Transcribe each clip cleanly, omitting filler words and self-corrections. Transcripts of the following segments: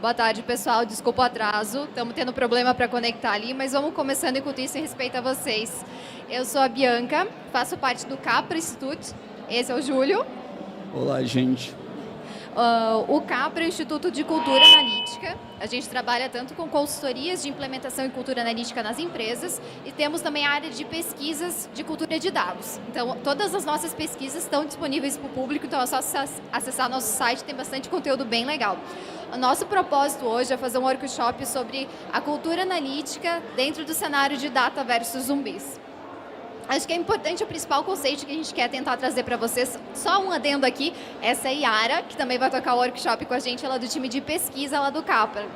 Boa tarde, pessoal. Desculpa o atraso. Estamos tendo problema para conectar ali, mas vamos começando enquanto isso em respeito a vocês. Eu sou a Bianca, faço parte do Capra Institute. Esse é o Júlio. Olá, gente. O Capra é o Instituto de Cultura Analítica. A gente trabalha tanto com consultorias de implementação em cultura analítica nas empresas e temos também a área de pesquisas de cultura de dados. Então, todas as nossas pesquisas estão disponíveis para o público, então é só acessar nosso site, tem bastante conteúdo bem legal. O nosso propósito hoje é fazer um workshop sobre a cultura analítica dentro do cenário de data versus zumbis. Acho que é importante o principal conceito que a gente quer tentar trazer para vocês. Só um adendo aqui, essa é a Yara, que também vai tocar o workshop com a gente, ela é do time de pesquisa lá do Capra.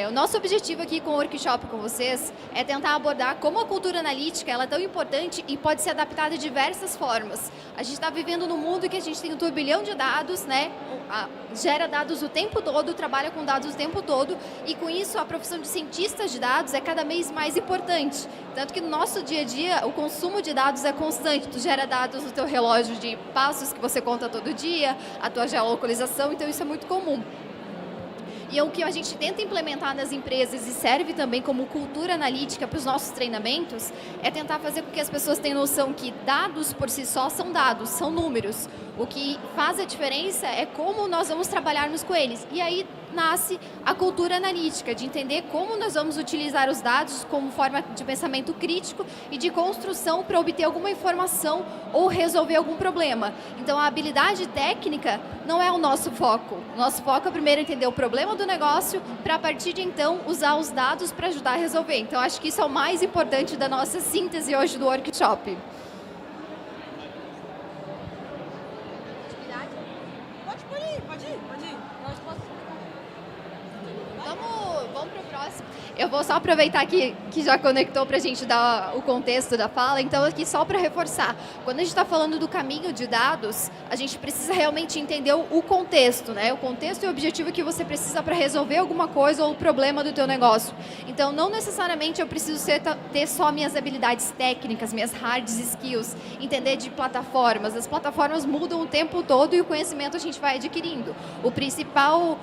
O nosso objetivo aqui com o workshop com vocês é tentar abordar como a cultura analítica ela é tão importante e pode ser adaptada de diversas formas. A gente está vivendo num mundo que a gente tem um turbilhão de dados, né? Gera dados o tempo todo, trabalha com dados o tempo todo e com isso a profissão de cientistas de dados é cada vez mais importante. Tanto que no nosso dia a dia o consumo de dados é constante. Tu gera dados no teu relógio de passos que você conta todo dia, a tua geolocalização, então isso é muito comum. E o que a gente tenta implementar nas empresas e serve também como cultura analítica para os nossos treinamentos é tentar fazer com que as pessoas tenham noção que dados por si só são dados, são números. O que faz a diferença é como nós vamos trabalharmos com eles. E aí nasce a cultura analítica, de entender como nós vamos utilizar os dados como forma de pensamento crítico e de construção para obter alguma informação ou resolver algum problema. Então, a habilidade técnica não é o nosso foco. O nosso foco é primeiro entender o problema do negócio, para a partir de então usar os dados para ajudar a resolver. Então, acho que isso é o mais importante da nossa síntese hoje do workshop. Vamos para o próximo. Eu vou só aproveitar que já conectou para a gente dar o contexto da fala. Então, aqui só para reforçar. Quando a gente está falando do caminho de dados, a gente precisa realmente entender o contexto, né? O contexto e o objetivo que você precisa para resolver alguma coisa ou o problema do teu negócio. Então, não necessariamente eu preciso ter só minhas habilidades técnicas, minhas hard skills, entender de plataformas. As plataformas mudam o tempo todo e o conhecimento a gente vai adquirindo. O principal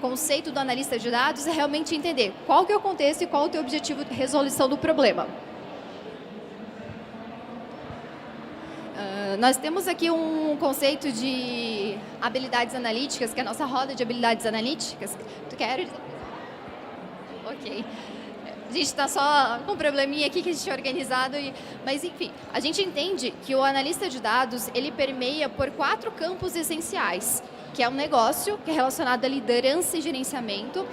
conceito do analista de dados é realmente entender qual que é o contexto e qual é o teu objetivo de resolução do problema. Nós temos aqui um conceito de habilidades analíticas, que é a nossa roda de habilidades analíticas. Tu quer? Ok. A gente está só com um probleminha aqui que a gente é organizado, mas enfim, a gente entende que o analista de dados, ele permeia por 4 campos essenciais, que é um negócio, que é relacionado a liderança e gerenciamento,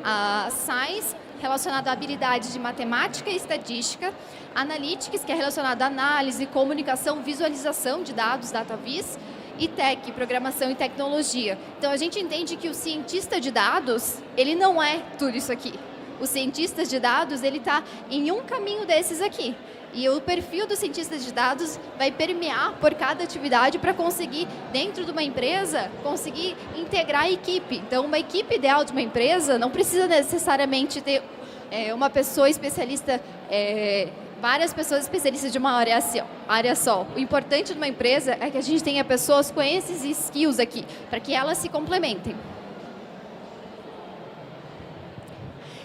a science, relacionado a habilidades de matemática e estatística, analytics, que é relacionado a análise, comunicação, visualização de dados, data vis, e tech, programação e tecnologia. Então, a gente entende que o cientista de dados, ele não é tudo isso aqui. O cientista de dados, ele está em um caminho desses aqui. E o perfil do cientista de dados vai permear por cada atividade para conseguir, dentro de uma empresa, conseguir integrar a equipe. Então, uma equipe ideal de uma empresa não precisa necessariamente ter uma pessoa especialista, várias pessoas especialistas de uma área só. O importante de uma empresa é que a gente tenha pessoas com esses skills aqui, para que elas se complementem.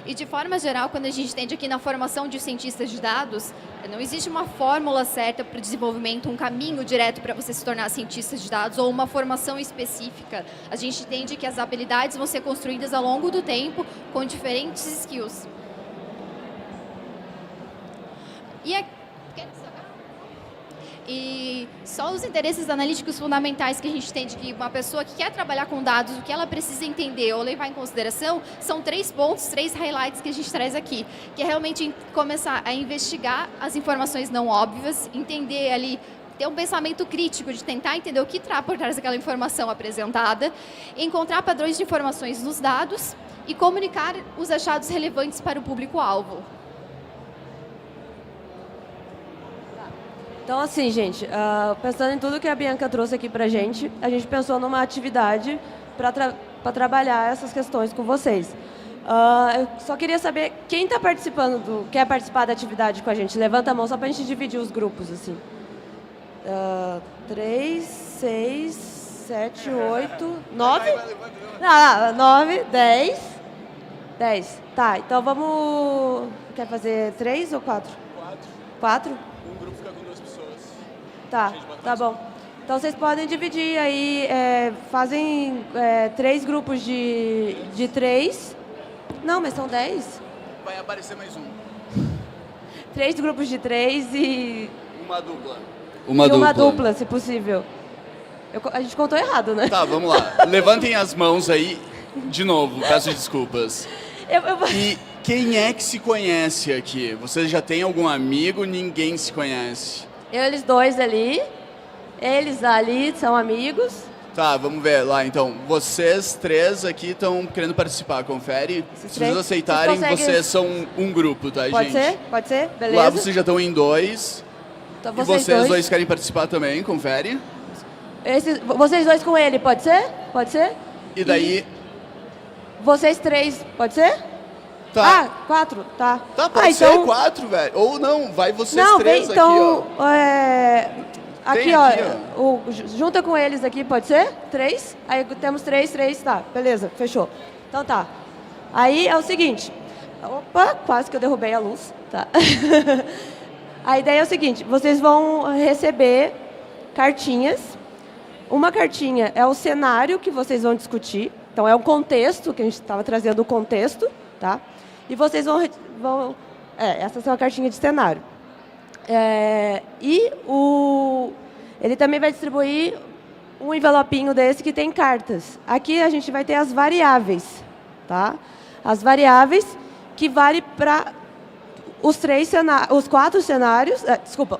E de forma geral, quando a gente entende aqui na formação de cientistas de dados, não existe uma fórmula certa para o desenvolvimento, um caminho direto para você se tornar cientista de dados ou uma formação específica. A gente entende que as habilidades vão ser construídas ao longo do tempo com diferentes skills. E só os interesses analíticos fundamentais que a gente tem de que uma pessoa que quer trabalhar com dados, o que ela precisa entender ou levar em consideração, são 3 pontos, 3 highlights que a gente traz aqui, que é realmente começar a investigar as informações não óbvias, entender ali, ter um pensamento crítico de tentar entender o que está por trás daquela informação apresentada, encontrar padrões de informações nos dados e comunicar os achados relevantes para o público-alvo. Então, assim, gente, pensando em tudo que a Bianca trouxe aqui pra gente, a gente pensou numa atividade para trabalhar essas questões com vocês. Eu só queria saber, quem está participando, quer participar da atividade com a gente? Levanta a mão só para a gente dividir os grupos, assim. 3, 6... 7, 8, 9? Não, 9, 10. 10. Tá, então vamos... Quer fazer 3 ou 4? 4. Um grupo fica com 2 pessoas. Tá, tá bom. Então vocês podem dividir aí, fazem 3 grupos de 3. Não, mas são 10. Vai aparecer mais um. 3 grupos de 3 e... Uma dupla. Uma dupla, se possível. A gente contou errado, né? Tá, vamos lá. Levantem as mãos aí. De novo, peço desculpas. E quem é que se conhece aqui? Vocês já têm algum amigo? Ninguém se conhece. Eles dois ali. Eles ali são amigos. Tá, vamos ver lá então. Vocês 3 aqui estão querendo participar, confere. Se vocês aceitarem, vocês são um grupo, tá, gente? Pode ser, beleza. Lá vocês já estão em 2. Então, e vocês dois querem participar também, confere. Vocês 2 com ele, pode ser? Pode ser? E daí... Vocês 3, pode ser? Tá. 4, tá. Tá, pode ser então... 4, velho. Ou não, vai vocês 3 aqui, então, ó. Aqui, ó. Junta com eles aqui, pode ser? 3? Aí temos 3, tá. Beleza, fechou. Então tá. Aí é o seguinte. Opa, quase que eu derrubei a luz. Tá. A ideia é o seguinte, vocês vão receber cartinhas. Uma cartinha é o cenário que vocês vão discutir. Então, é um contexto, que a gente estava trazendo o contexto, tá? E vocês vão essa é uma cartinha de cenário. Ele também vai distribuir um envelopinho desse que tem cartas. Aqui a gente vai ter as variáveis, tá? As variáveis que vale para os 3 cenários,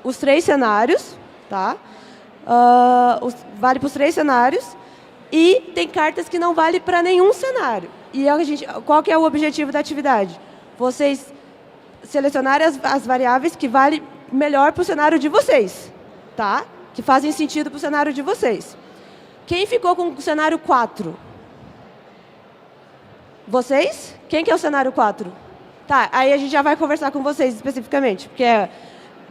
os 3 cenários, tá? Vale para os 3 cenários. E tem cartas que não valem para nenhum cenário. E qual que é o objetivo da atividade? Vocês selecionarem as variáveis que valem melhor para o cenário de vocês, tá? Que fazem sentido para o cenário de vocês. Quem ficou com o cenário 4? Vocês? Quem que é o cenário 4? Tá, aí a gente já vai conversar com vocês especificamente, porque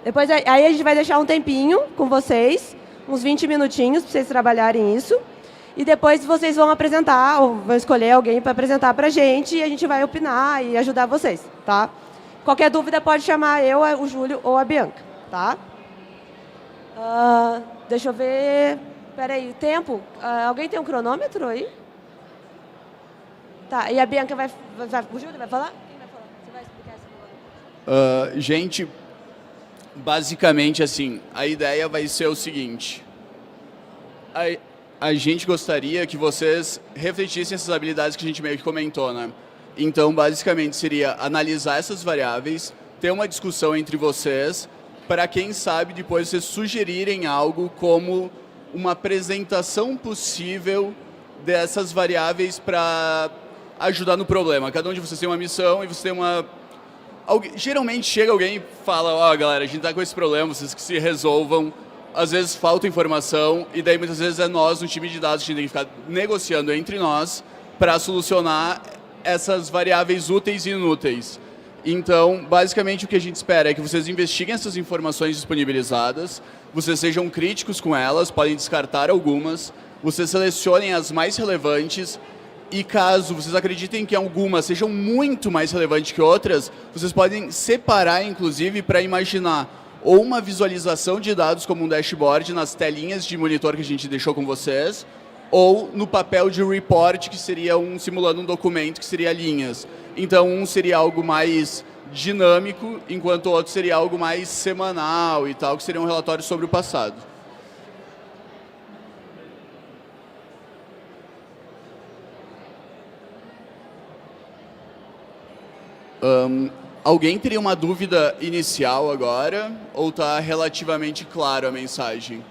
depois aí a gente vai deixar um tempinho com vocês, uns 20 minutinhos para vocês trabalharem isso. E depois vocês vão apresentar, ou vão escolher alguém para apresentar para a gente, e a gente vai opinar e ajudar vocês, tá? Qualquer dúvida pode chamar eu, o Júlio ou a Bianca, tá? Deixa eu ver... Espera aí, o tempo? Alguém tem um cronômetro aí? Tá, e a Bianca vai... O Júlio vai falar? Quem vai falar? Você vai explicar esse cronômetro? Gente, basicamente assim, a ideia vai ser o seguinte... A gente gostaria que vocês refletissem essas habilidades que a gente meio que comentou, né? Então, basicamente, seria analisar essas variáveis, ter uma discussão entre vocês, para quem sabe depois vocês sugerirem algo como uma apresentação possível dessas variáveis para ajudar no problema. Cada um de vocês tem uma missão e você tem uma... Geralmente chega alguém e fala, galera, a gente está com esse problema, vocês que se resolvam. Às vezes falta informação e daí muitas vezes é nós, no time de dados, que a gente tem que ficar negociando entre nós para solucionar essas variáveis úteis e inúteis. Então, basicamente, o que a gente espera é que vocês investiguem essas informações disponibilizadas, vocês sejam críticos com elas, podem descartar algumas, vocês selecionem as mais relevantes e caso vocês acreditem que algumas sejam muito mais relevantes que outras, vocês podem separar, inclusive, para imaginar ou uma visualização de dados como um dashboard nas telinhas de monitor que a gente deixou com vocês, ou no papel de report, que seria simulando um documento, que seria linhas. Então, um seria algo mais dinâmico, enquanto o outro seria algo mais semanal e tal, que seria um relatório sobre o passado. Alguém teria uma dúvida inicial agora? Ou está relativamente claro a mensagem?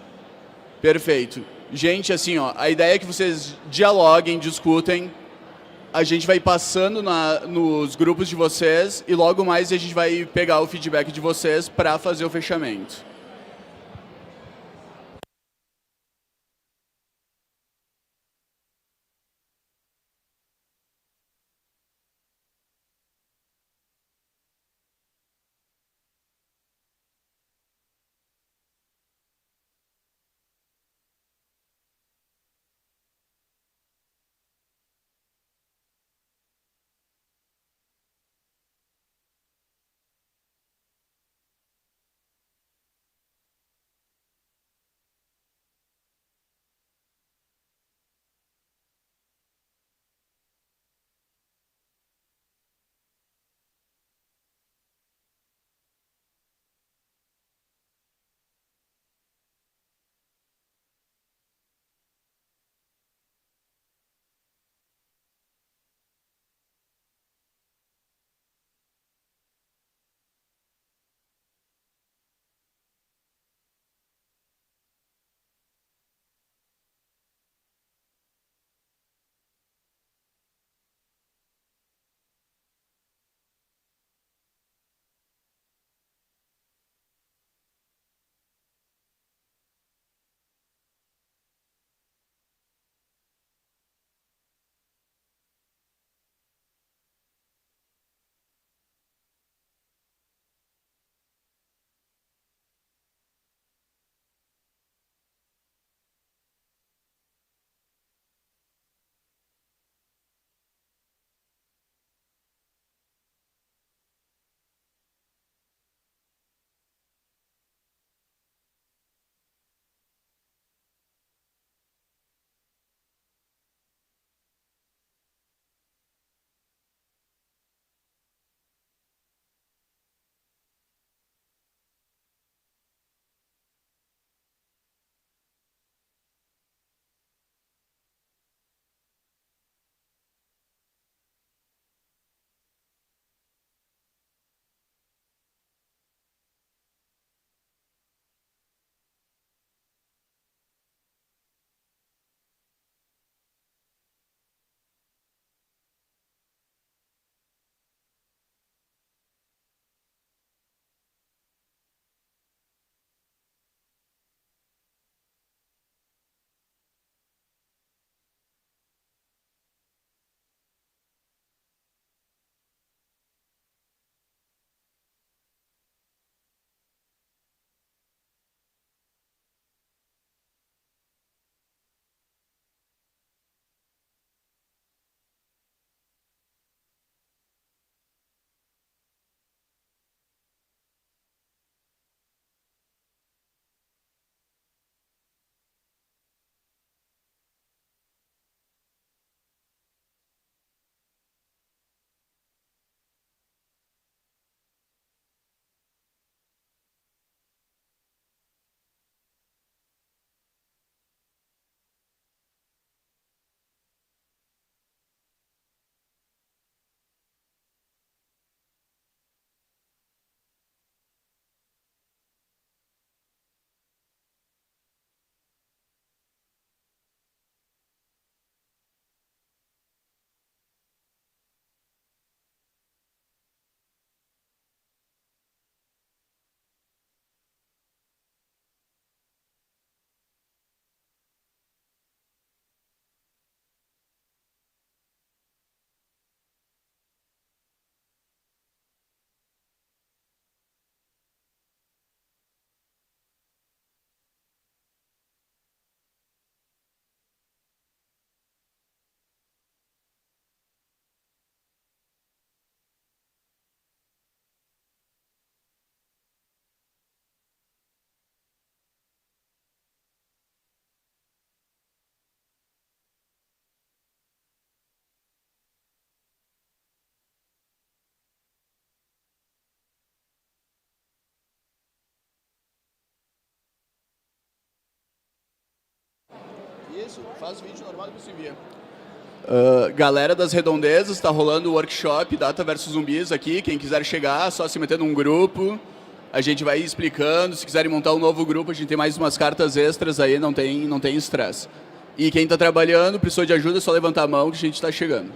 Perfeito. Gente, assim, a ideia é que vocês dialoguem, discutem. A gente vai passando nos grupos de vocês e logo mais a gente vai pegar o feedback de vocês para fazer o fechamento. Isso, faz vídeo normal e você envia. Galera das Redondezas, está rolando o workshop Data versus Zumbis aqui. Quem quiser chegar, só se meter num grupo. A gente vai explicando. Se quiserem montar um novo grupo, a gente tem mais umas cartas extras aí, não tem estresse. E quem está trabalhando, precisou de ajuda, é só levantar a mão que a gente está chegando.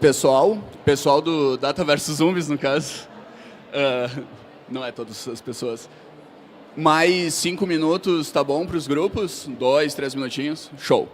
Pessoal do Data versus Zombies, no caso. Não é todas as pessoas. Mais 5 minutos, tá bom para os grupos? 2, 3 minutinhos? Show.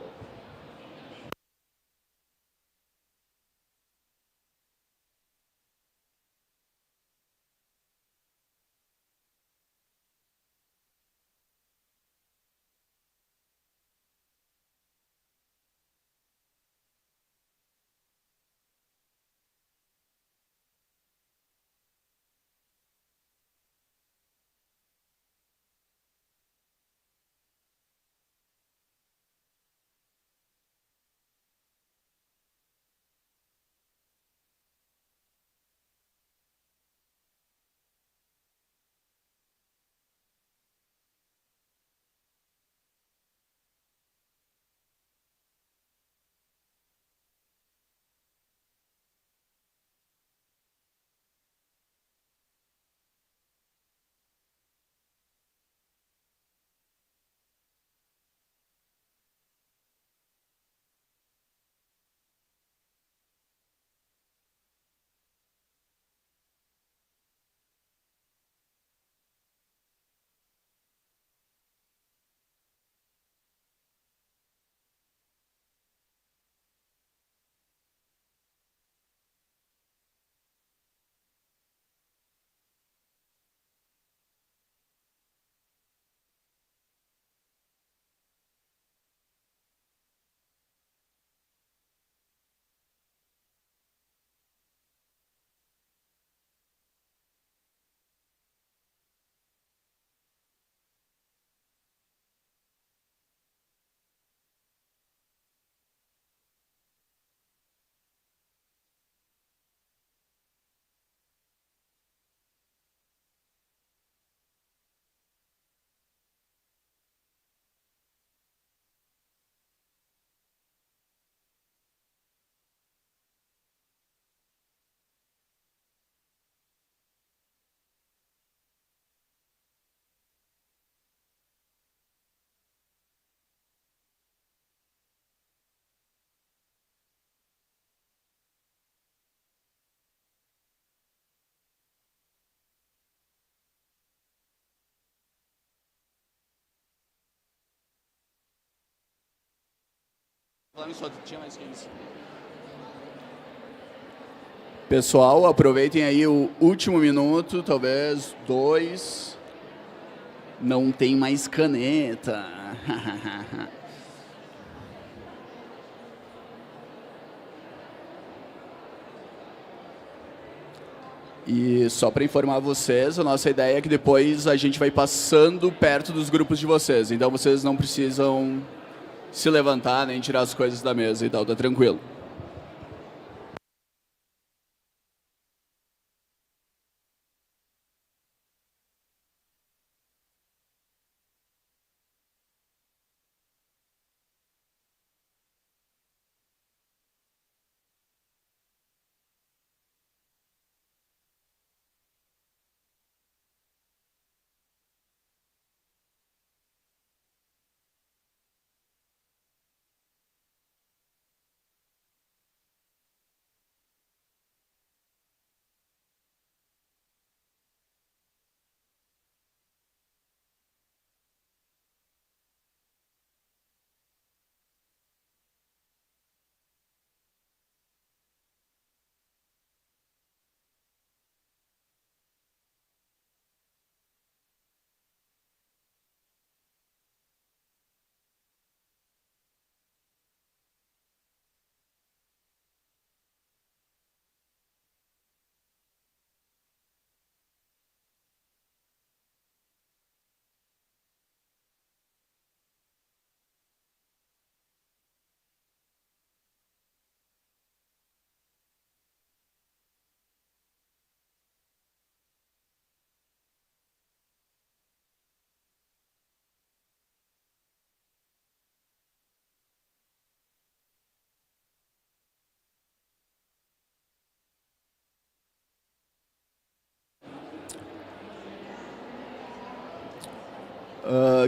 Só tinha mais 15. Pessoal, aproveitem aí o último minuto, talvez 2. Não tem mais caneta. E só para informar vocês, a nossa ideia é que depois a gente vai passando perto dos grupos de vocês. Então vocês não precisam se levantar, nem tirar as coisas da mesa e tal, tá tranquilo.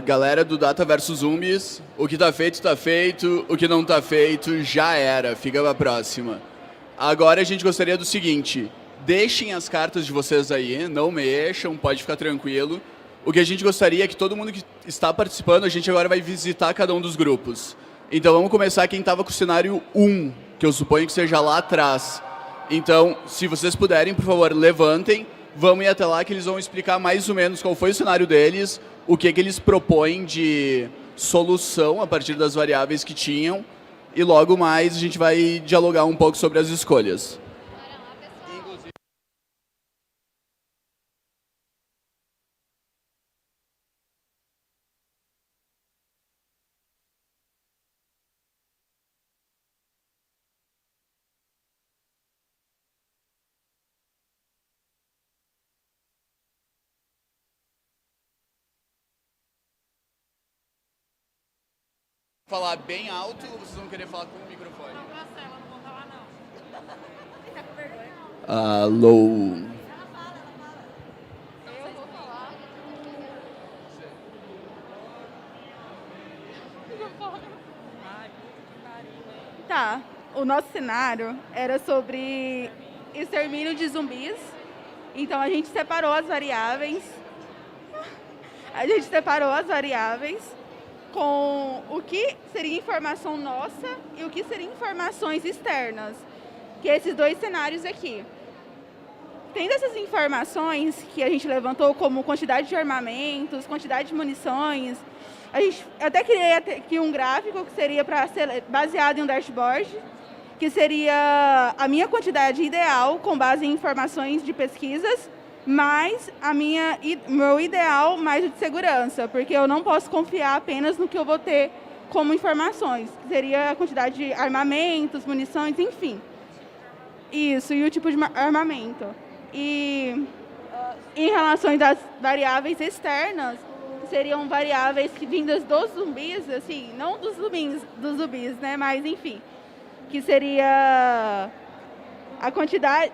Galera do Data versus Zombies, o que tá feito, o que não tá feito, já era. Fica pra próxima. Agora a gente gostaria do seguinte, deixem as cartas de vocês aí, não mexam, pode ficar tranquilo. O que a gente gostaria é que todo mundo que está participando, a gente agora vai visitar cada um dos grupos. Então vamos começar quem estava com o cenário 1, que eu suponho que seja lá atrás. Então, se vocês puderem, por favor, levantem, vamos ir até lá que eles vão explicar mais ou menos qual foi o cenário deles, o que eles propõem de solução a partir das variáveis que tinham, e logo mais a gente vai dialogar um pouco sobre as escolhas. Falar bem alto ou vocês vão querer falar com o microfone? Não, Marcela, não vou falar não. Fica com vergonha. Alô. Ela fala. Eu vou falar. Tá, o nosso cenário era sobre extermínio de zumbis. Então a gente separou as variáveis. Com o que seria informação nossa e o que seria informações externas, que é esses dois cenários aqui. Tendo essas informações que a gente levantou, como quantidade de armamentos, quantidade de munições, a gente até criei aqui um gráfico que seria para ser baseado em um dashboard, que seria a minha quantidade ideal com base em informações de pesquisas, mais meu ideal mais o de segurança, porque eu não posso confiar apenas no que eu vou ter como informações, que seria a quantidade de armamentos, munições, enfim. Isso, e o tipo de armamento. E em relação às variáveis externas, seriam variáveis que vindas dos zumbis, assim, não dos zumbis, né, mas enfim, que seria a quantidade,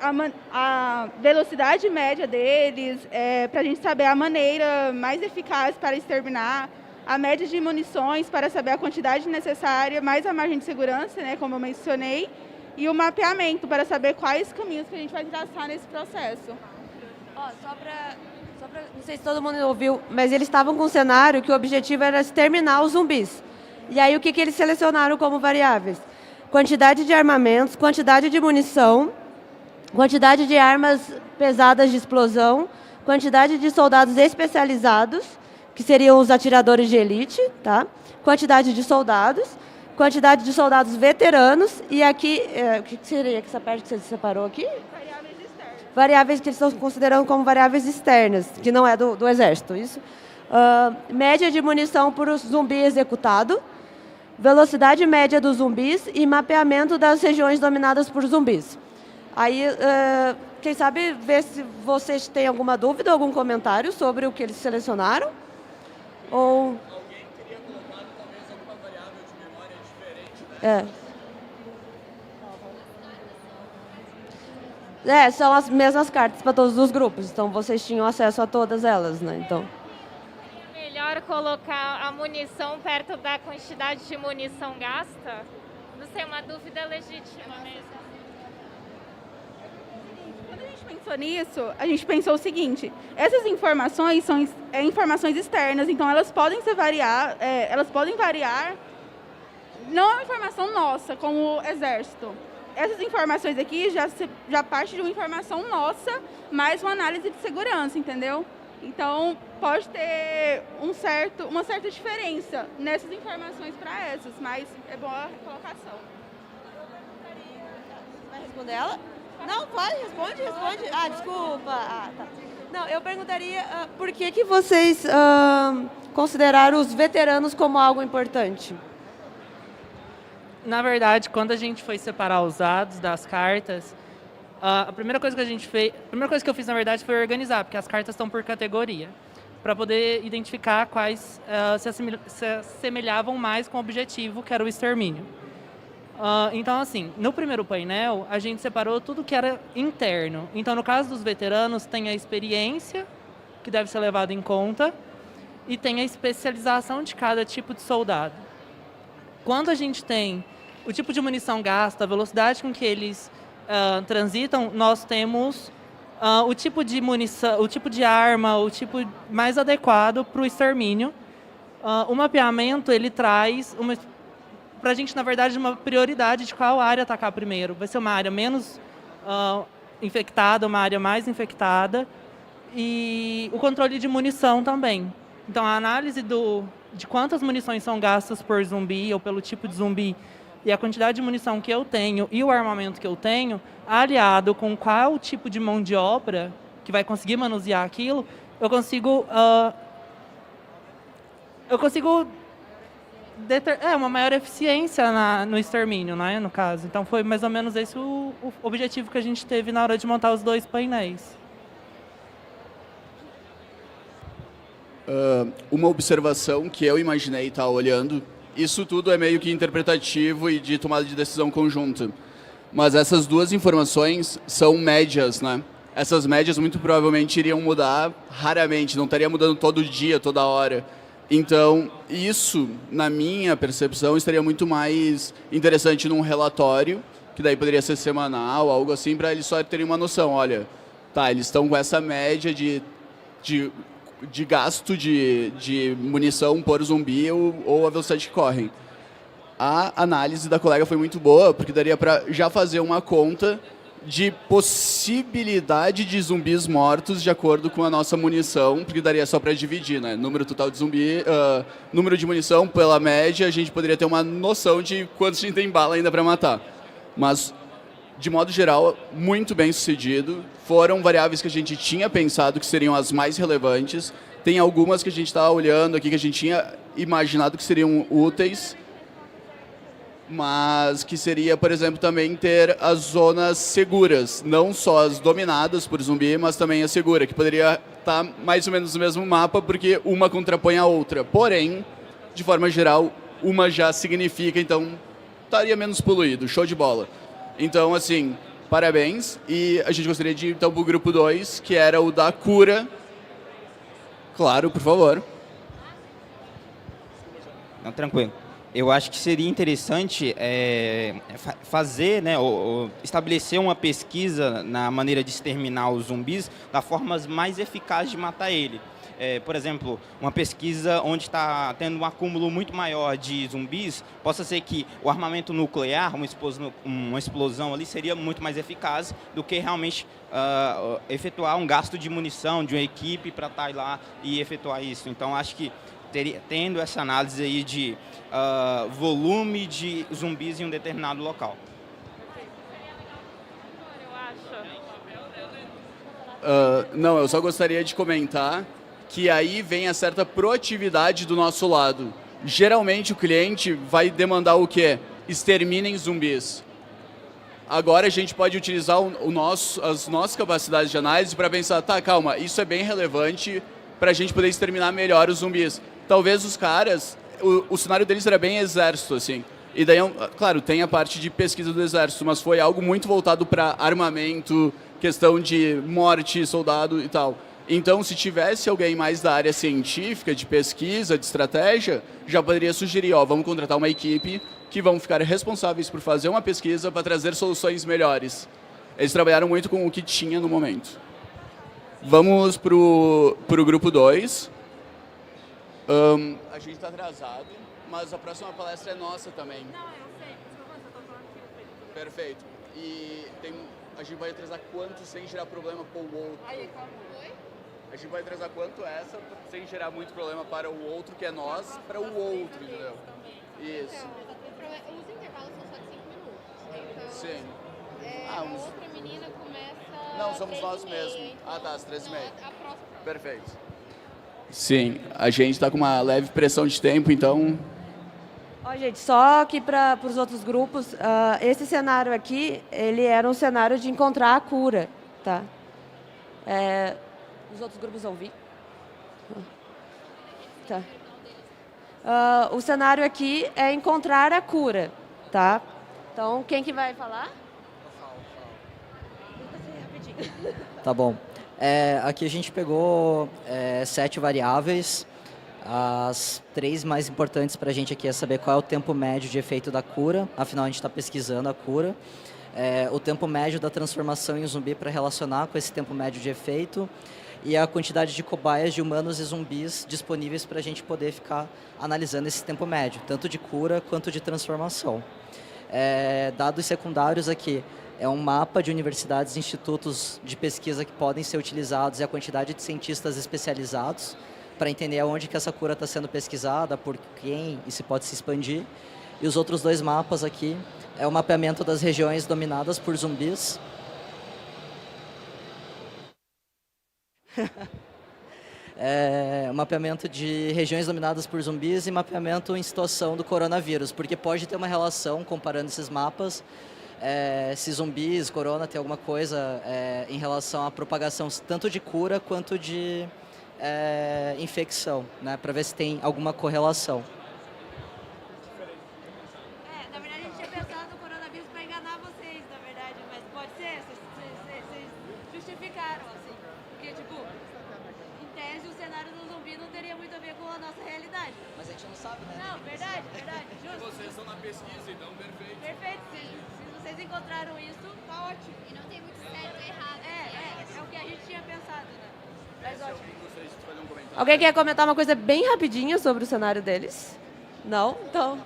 a velocidade média deles, para a gente saber a maneira mais eficaz para exterminar, a média de munições para saber a quantidade necessária, mais a margem de segurança, né, como eu mencionei, e o mapeamento para saber quais caminhos que a gente vai traçar nesse processo. Só para não sei se todo mundo ouviu, mas eles estavam com um cenário que o objetivo era exterminar os zumbis. E aí o que eles selecionaram como variáveis? Quantidade de armamentos, quantidade de munição, quantidade de armas pesadas de explosão, quantidade de soldados especializados, que seriam os atiradores de elite, tá? Quantidade de soldados veteranos, e aqui, o que seria essa parte que você separou aqui? Variáveis externas. Variáveis que eles estão considerando como variáveis externas, que não é do Exército, isso. Média de munição por zumbi executado, velocidade média dos zumbis e mapeamento das regiões dominadas por zumbis. Aí, quem sabe, ver se vocês têm alguma dúvida, algum comentário sobre o que eles selecionaram? Ou... Alguém teria colocado talvez alguma variável de memória diferente, né? São as mesmas cartas para todos os grupos, então vocês tinham acesso a todas elas, né? Então... Melhor colocar a munição perto da quantidade de munição gasta? Não sei, uma dúvida legítima mesmo. Quando a gente pensou nisso, a gente pensou o seguinte: essas informações são informações externas, então elas podem variar, não é uma informação nossa, como Exército. Essas informações aqui já parte de uma informação nossa, mais uma análise de segurança, entendeu? Então, pode ter uma certa diferença nessas informações para essas, mas é boa a colocação. Vai responder ela? Não, pode, responde. Desculpa. Tá. Não, eu perguntaria por que vocês consideraram os veteranos como algo importante? Na verdade, quando a gente foi separar os dados das cartas, a primeira coisa que eu fiz, na verdade, foi organizar, porque as cartas estão por categoria, para poder identificar quais se assemelhavam mais com o objetivo, que era o extermínio. Então, assim, no primeiro painel, a gente separou tudo que era interno. Então, no caso dos veteranos, tem a experiência, que deve ser levada em conta, e tem a especialização de cada tipo de soldado. Quando a gente tem o tipo de munição gasta, a velocidade com que eles transitam, nós temos o tipo de munição, o tipo de arma, o tipo mais adequado para o extermínio. O mapeamento, ele traz para a gente, na verdade, uma prioridade de qual área atacar primeiro. Vai ser uma área menos infectada, uma área mais infectada, e o controle de munição também. Então, a análise de quantas munições são gastas por zumbi ou pelo tipo de zumbi e a quantidade de munição que eu tenho e o armamento que eu tenho, aliado com qual tipo de mão de obra que vai conseguir manusear aquilo, eu consigo uma maior eficiência no extermínio, né, no caso. Então, foi mais ou menos esse o objetivo que a gente teve na hora de montar os 2 painéis. Uma observação que eu imaginei estar olhando, isso tudo é meio que interpretativo e de tomada de decisão conjunta, mas essas 2 informações são médias, né? Essas médias muito provavelmente iriam mudar raramente, não estaria mudando todo dia, toda hora. Então, isso, na minha percepção, estaria muito mais interessante num relatório, que daí poderia ser semanal, algo assim, para eles só terem uma noção. Olha, tá, eles estão com essa média de gasto de munição por zumbi ou a velocidade que correm. A análise da colega foi muito boa, porque daria para já fazer uma conta de possibilidade de zumbis mortos de acordo com a nossa munição, porque daria só para dividir, né? Número total de zumbi, número de munição pela média, a gente poderia ter uma noção de quantos a gente tem bala ainda para matar. Mas, de modo geral, muito bem sucedido. Foram variáveis que a gente tinha pensado que seriam as mais relevantes. Tem algumas que a gente está olhando aqui que a gente tinha imaginado que seriam úteis, mas que seria, por exemplo, também ter as zonas seguras, não só as dominadas por zumbi, mas também a segura, que poderia estar mais ou menos no mesmo mapa, porque uma contrapõe a outra. Porém, de forma geral, uma já significa, então, estaria menos poluído. Show de bola. Então, assim, parabéns. E a gente gostaria de ir, então, para o grupo 2, que era o da cura. Claro, por favor. Não, tranquilo. Eu acho que seria interessante fazer, né, ou estabelecer uma pesquisa na maneira de exterminar os zumbis da forma mais eficaz de matar ele. Por exemplo, uma pesquisa onde está tendo um acúmulo muito maior de zumbis, possa ser que o armamento nuclear, uma explosão ali, seria muito mais eficaz do que realmente efetuar um gasto de munição de uma equipe para estar lá e efetuar isso. Então, acho que tendo essa análise aí de volume de zumbis em um determinado local. Não, eu só gostaria de comentar que aí vem a certa proatividade do nosso lado. Geralmente o cliente vai demandar o quê? Exterminem zumbis. Agora a gente pode utilizar as nossas capacidades de análise para pensar, tá, calma, isso é bem relevante para a gente poder exterminar melhor os zumbis. Talvez os caras, o cenário deles era bem exército, assim. E daí, claro, tem a parte de pesquisa do exército, mas foi algo muito voltado para armamento, questão de morte, soldado e tal. Então, se tivesse alguém mais da área científica, de pesquisa, de estratégia, já poderia sugerir, vamos contratar uma equipe que vão ficar responsáveis por fazer uma pesquisa para trazer soluções melhores. Eles trabalharam muito com o que tinha no momento. Vamos para o grupo 2. A gente está atrasado, mas a próxima palestra é nossa também. Não, eu sei. Perfeito. E a gente vai atrasar quanto sem gerar problema para o outro? Aí, qual foi? A gente vai atrasar quanto essa sem gerar muito problema para o outro, que é nós, para o outro, entendeu? Isso. Então, os intervalos são só de 5 minutos. Então, sim. A outra menina começa... Não, somos nós mesmos. Então, tá, às 13h30. A próxima. Perfeito. Sim, a gente está com uma leve pressão de tempo, então... Gente, só que para os outros grupos, esse cenário aqui, ele era um cenário de encontrar a cura, tá? Os outros grupos vão vir? Tá. O cenário aqui é encontrar a cura, tá? Então, quem que vai falar? Tá bom. Aqui a gente pegou 7 variáveis. As 3 mais importantes para a gente aqui é saber qual é o tempo médio de efeito da cura. Afinal, a gente está pesquisando a cura. o tempo médio da transformação em zumbi para relacionar com esse tempo médio de efeito e a quantidade de cobaias de humanos e zumbis disponíveis para a gente poder ficar analisando esse tempo médio, tanto de cura quanto de transformação. Dados secundários aqui, é um mapa de universidades e institutos de pesquisa que podem ser utilizados e a quantidade de cientistas especializados para entender aonde que essa cura está sendo pesquisada, por quem e se pode se expandir. E os outros 2 mapas aqui é o mapeamento das regiões dominadas por zumbis. Mapeamento de regiões dominadas por zumbis e mapeamento em situação do coronavírus, porque pode ter uma relação, comparando esses mapas, se zumbis, corona, tem alguma coisa em relação à propagação tanto de cura quanto de infecção, né, para ver se tem alguma correlação. Na verdade, a gente tinha pensado no coronavírus para enganar vocês, na verdade, mas pode ser, vocês justificaram, assim, porque, tipo, em tese, o cenário do zumbi não teria muito a ver com a nossa realidade. Mas a gente não sabe, né? Não, verdade, justo. Vocês estão na pesquisa, então perfeito. Perfeito, se vocês encontraram isso, tá ótimo. E não tem muito certo ou errado. É o que a gente tinha pensado, né? Mas ótimo. Gostaria de fazer um comentário. Alguém quer comentar uma coisa bem rapidinha sobre o cenário deles? Não? Então...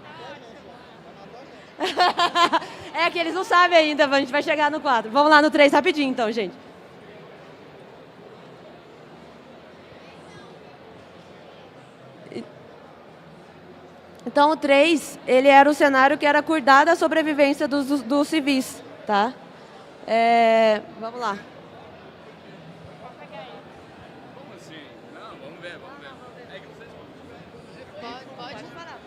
É que eles não sabem ainda, a gente vai chegar no 4. Vamos lá no 3 rapidinho então, gente. Então o 3, ele era o cenário que era cuidar da sobrevivência dos civis, tá? Vamos lá. Como assim? Não, vamos ver. É que vocês Pode falar.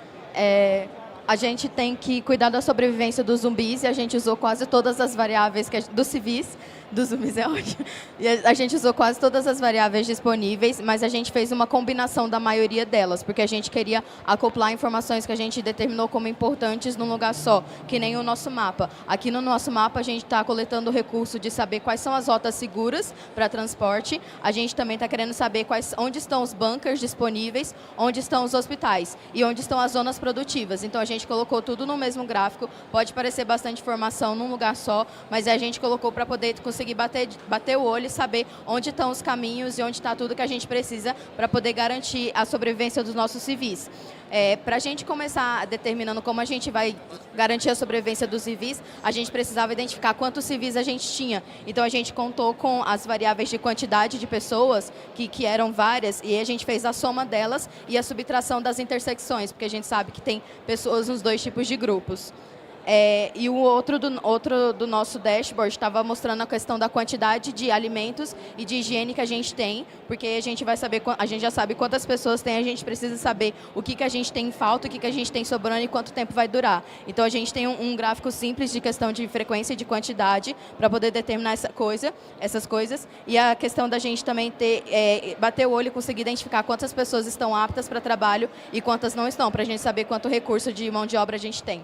A gente tem que cuidar da sobrevivência dos zumbis e a gente usou quase todas as variáveis dos civis, dos zumbis é ótimo. E a gente usou quase todas as variáveis disponíveis, mas a gente fez uma combinação da maioria delas, porque a gente queria acoplar informações que a gente determinou como importantes num lugar só, que nem o nosso mapa. Aqui no nosso mapa a gente está coletando o recurso de saber quais são as rotas seguras para transporte. A gente também está querendo saber onde estão os bunkers disponíveis, onde estão os hospitais e onde estão as zonas produtivas. Então a gente colocou tudo no mesmo gráfico, pode parecer bastante informação num lugar só, mas a gente colocou para poder conseguir bater o olho e saber onde estão os caminhos e onde está tudo que a gente precisa para poder garantir a sobrevivência dos nossos civis. Para a gente começar determinando como a gente vai garantir a sobrevivência dos civis, a gente precisava identificar quantos civis a gente tinha. Então a gente contou com as variáveis de quantidade de pessoas, que eram várias, e a gente fez a soma delas e a subtração das intersecções, porque a gente sabe que tem pessoas nos 2 tipos de grupos. E o outro do nosso dashboard estava mostrando a questão da quantidade de alimentos e de higiene que a gente tem, porque a gente vai saber, a gente já sabe quantas pessoas tem, a gente precisa saber o que a gente tem em falta, o que a gente tem sobrando e quanto tempo vai durar. Então a gente tem um gráfico simples de questão de frequência e de quantidade para poder determinar essas coisas, e a questão da gente também bater o olho e conseguir identificar quantas pessoas estão aptas para trabalho e quantas não estão, para a gente saber quanto recurso de mão de obra a gente tem.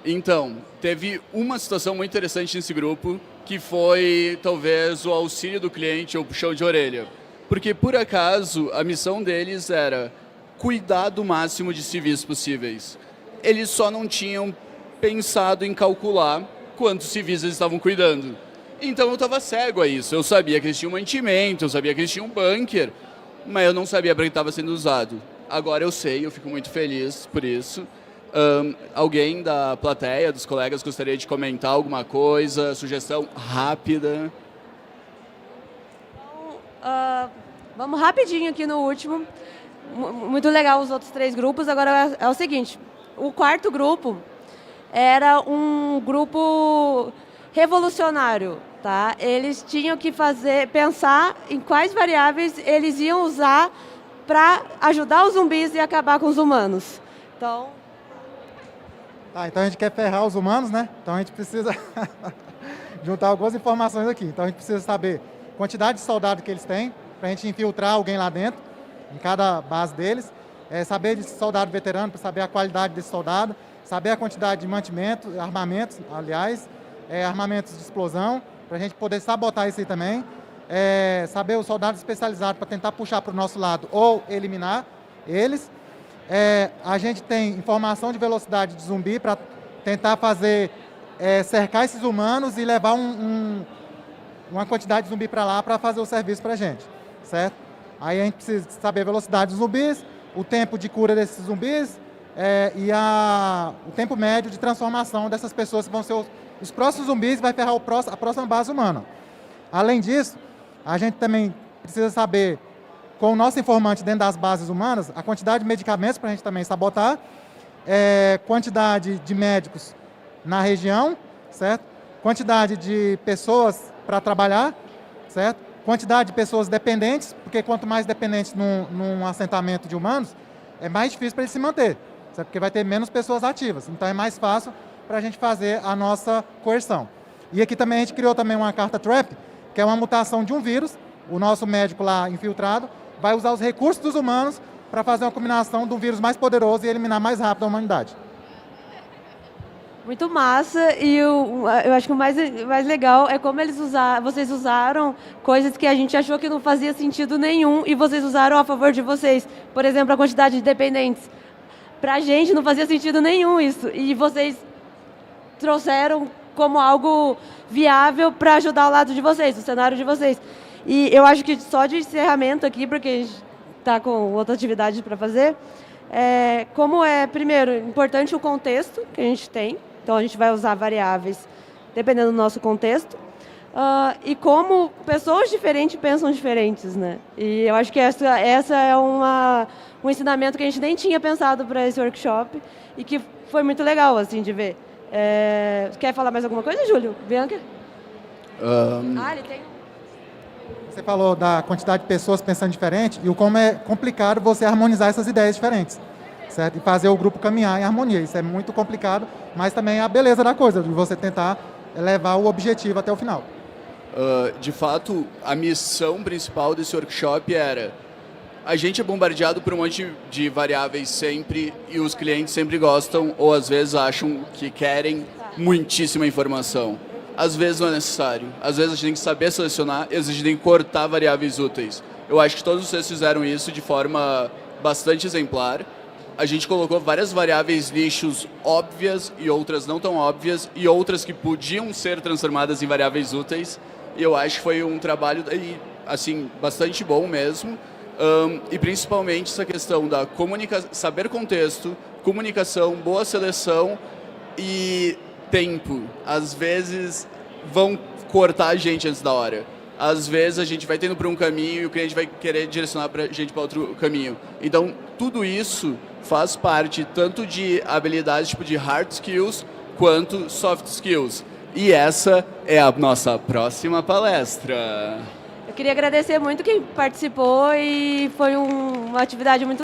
Então, teve uma situação muito interessante nesse grupo, que foi, talvez, o auxílio do cliente ou puxão de orelha. Porque, por acaso, a missão deles era cuidar do máximo de civis possíveis. Eles só não tinham pensado em calcular quantos civis eles estavam cuidando. Então, eu estava cego a isso. Eu sabia que eles tinham mantimento, eu sabia que eles tinham um bunker, mas eu não sabia para que estava sendo usado. Agora eu sei, eu fico muito feliz por isso. Alguém da plateia, dos colegas, gostaria de comentar alguma coisa, sugestão rápida? Então, vamos rapidinho aqui no último. Muito legal os outros 3 grupos. Agora é o seguinte, o 4º grupo era um grupo revolucionário, tá? Eles tinham que pensar em quais variáveis eles iam usar para ajudar os zumbis e acabar com os humanos. Então a gente quer ferrar os humanos, né? Então a gente precisa juntar algumas informações aqui. Então a gente precisa saber a quantidade de soldado que eles têm, para a gente infiltrar alguém lá dentro, em cada base deles. Saber de soldado veterano, para saber a qualidade desse soldado. Saber a quantidade de mantimento, armamentos, aliás, armamentos de explosão, para a gente poder sabotar isso aí também. Saber os soldados especializados para tentar puxar para o nosso lado ou eliminar eles. A gente tem informação de velocidade de zumbi para tentar fazer, cercar esses humanos e levar uma quantidade de zumbi para lá para fazer o serviço para a gente, certo? Aí a gente precisa saber a velocidade dos zumbis, o tempo de cura desses zumbis e o tempo médio de transformação dessas pessoas que vão ser os próximos zumbis, vai ferrar a próxima base humana. Além disso, a gente também precisa saber, com o nosso informante dentro das bases humanas, a quantidade de medicamentos para a gente também sabotar, quantidade de médicos na região, certo? Quantidade de pessoas para trabalhar, certo? Quantidade de pessoas dependentes, porque quanto mais dependentes num assentamento de humanos, é mais difícil para ele se manter, certo? Porque vai ter menos pessoas ativas, então é mais fácil para a gente fazer a nossa coerção. E aqui também a gente criou também uma carta trap, que é uma mutação de um vírus. O nosso médico lá infiltrado vai usar os recursos dos humanos para fazer uma combinação de um vírus mais poderoso e eliminar mais rápido a humanidade. Muito massa, e eu acho que o mais legal é como vocês usaram coisas que a gente achou que não fazia sentido nenhum e vocês usaram a favor de vocês. Por exemplo, a quantidade de dependentes. Pra gente não fazia sentido nenhum isso, e vocês trouxeram como algo viável para ajudar o lado de vocês, o cenário de vocês. E eu acho que só de encerramento aqui, porque a gente está com outra atividade para fazer, como primeiro, importante o contexto que a gente tem. Então, a gente vai usar variáveis dependendo do nosso contexto. E como pessoas diferentes pensam diferentes, né? E eu acho que essa é um ensinamento que a gente nem tinha pensado para esse workshop e que foi muito legal, assim, de ver. Quer falar mais alguma coisa, Júlio? Bianca? Ele tem... Você falou da quantidade de pessoas pensando diferente e o como é complicado você harmonizar essas ideias diferentes, certo? E fazer o grupo caminhar em harmonia. Isso é muito complicado, mas também é a beleza da coisa, de você tentar levar o objetivo até o final. De fato, a missão principal desse workshop era: a gente é bombardeado por um monte de variáveis sempre e os clientes sempre gostam ou às vezes acham que querem muitíssima informação. Às vezes não é necessário. Às vezes a gente tem que saber selecionar e às vezes a gente tem que cortar variáveis úteis. Eu acho que todos vocês fizeram isso de forma bastante exemplar. A gente colocou várias variáveis nichos óbvias e outras não tão óbvias e outras que podiam ser transformadas em variáveis úteis. E eu acho que foi um trabalho assim, bastante bom mesmo. E principalmente essa questão da saber contexto, comunicação, boa seleção e tempo. Às vezes vão cortar a gente antes da hora. Às vezes a gente vai tendo para um caminho e o cliente vai querer direcionar a gente para outro caminho. Então, tudo isso faz parte tanto de habilidades tipo de hard skills quanto soft skills. E essa é a nossa próxima palestra. Eu queria agradecer muito quem participou e foi uma atividade muito